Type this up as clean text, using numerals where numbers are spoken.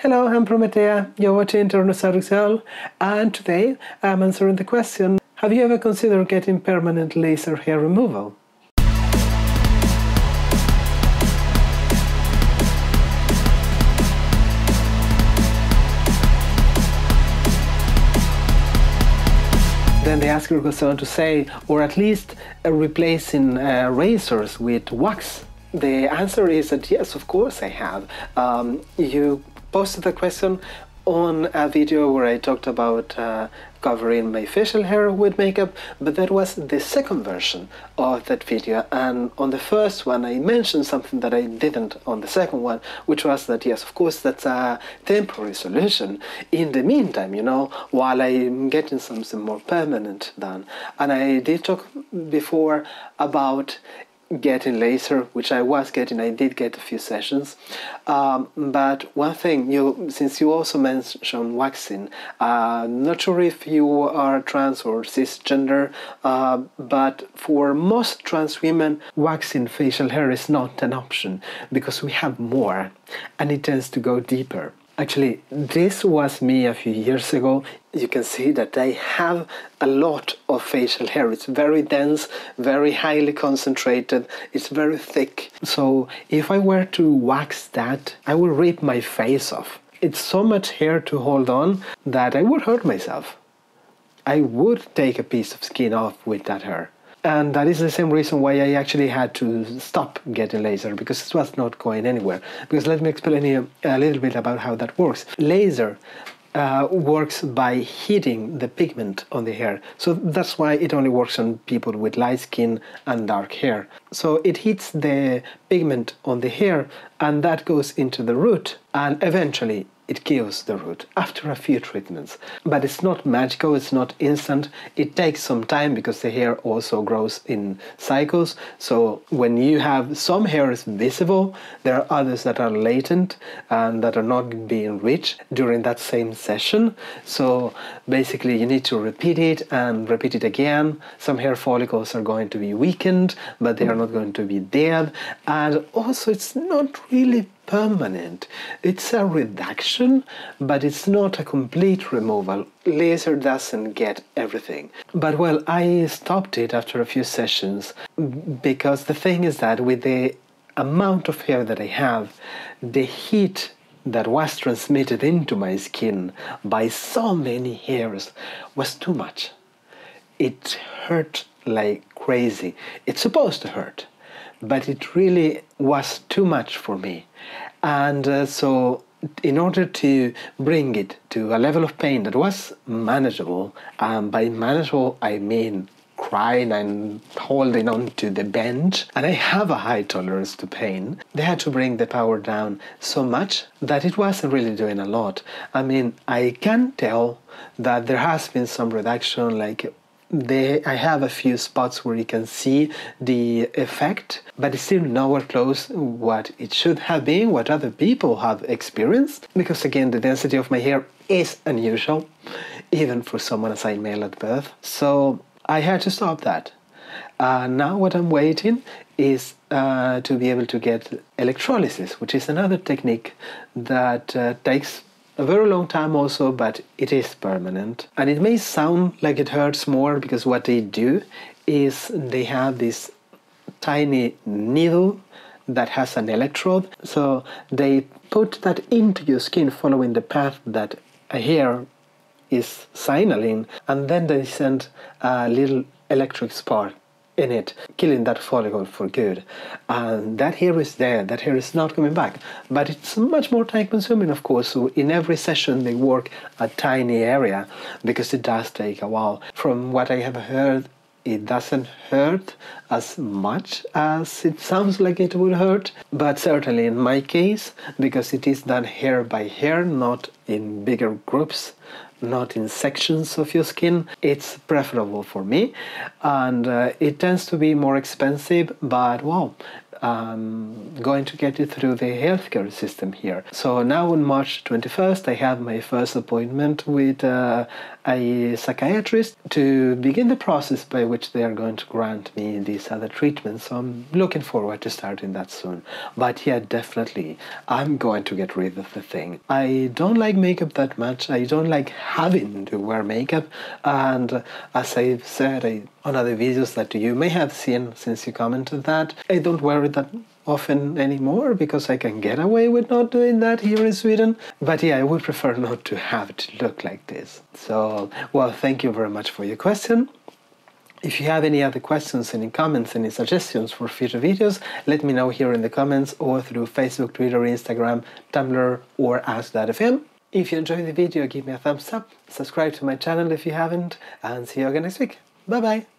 Hello, I'm Promethea, you're watching Tyrannosaurus, and today I'm answering the question, have you ever considered getting permanent laser hair removal? Then the asker goes on to say, or at least replacing razors with wax. The answer is that yes, of course I have. You posted the question on a video where I talked about covering my facial hair with makeup, but that was the second version of that video, and on the first one I mentioned something that I didn't on the second one, which was that yes, of course that's a temporary solution in the meantime, while I'm getting something more permanent done. And I did talk before about getting laser, which I did get a few sessions, but one thing, since you also mentioned waxing, not sure if you are trans or cisgender, but for most trans women, waxing facial hair is not an option because we have more and it tends to go deeper. Actually, this was me a few years ago. You can see that I have a lot of facial hair. It's very dense, very highly concentrated, it's very thick. So if I were to wax that, I would rip my face off. It's so much hair to hold on that I would hurt myself. I would take a piece of skin off with that hair. And that is the same reason why I actually had to stop getting laser, because it was not going anywhere. Because let me explain you a little bit about how that works. Laser works by heating the pigment on the hair. So that's why it only works on people with light skin and dark hair. So it heats the pigment on the hair and that goes into the root, and eventually it kills the root after a few treatments. But it's not magical, it's not instant. It takes some time because the hair also grows in cycles. So when you have some hairs visible, there are others that are latent and that are not being reached during that same session. So basically you need to repeat it and repeat it again. Some hair follicles are going to be weakened, but they are not going to be dead. And also it's not really permanent. It's a reduction, but it's not a complete removal. Laser doesn't get everything. But well, I stopped it after a few sessions because the thing is that with the amount of hair that I have, the heat that was transmitted into my skin by so many hairs was too much. It hurt like crazy. It's supposed to hurt, but it really was too much for me. And so in order to bring it to a level of pain that was manageable, by manageable I mean crying and holding on to the bench, and I have a high tolerance to pain, they had to bring the power down so much that it wasn't really doing a lot. I mean, I can tell that there has been some reduction, like I have a few spots where you can see the effect, but it's still nowhere close what it should have been, what other people have experienced, because again the density of my hair is unusual, even for someone as I male at birth. So I had to stop that. Now what I'm waiting is to be able to get electrolysis, which is another technique that takes a very long time also, but it is permanent. And it may sound like it hurts more because what they do is they have this tiny needle that has an electrode. So they put that into your skin following the path that a hair is signaling, and then they send a little electric spark in it, killing that follicle for good. And that hair is there, that hair is not coming back. But it's much more time consuming, of course, so in every session they work a tiny area, because it does take a while. From what I have heard, it doesn't hurt as much as it sounds like it would hurt, but certainly in my case, because it is done hair by hair, not in bigger groups, not in sections of your skin, it's preferable for me. And it tends to be more expensive, but wow, going to get it through the healthcare system here. So now on March 21st, I have my first appointment with a psychiatrist to begin the process by which they are going to grant me these other treatments. So I'm looking forward to starting that soon. But yeah, definitely, I'm going to get rid of the thing. I don't like makeup that much. I don't like having to wear makeup. And as I've said on other videos that you may have seen since you commented that, I don't wear it that often anymore because I can get away with not doing that here in Sweden. But yeah, I would prefer not to have to look like this. So, well, thank you very much for your question. If you have any other questions, any comments, any suggestions for future videos, let me know here in the comments or through Facebook, Twitter, Instagram, Tumblr, or Ask.fm. If you enjoyed the video, give me a thumbs up, subscribe to my channel if you haven't, and see you again next week. Bye bye!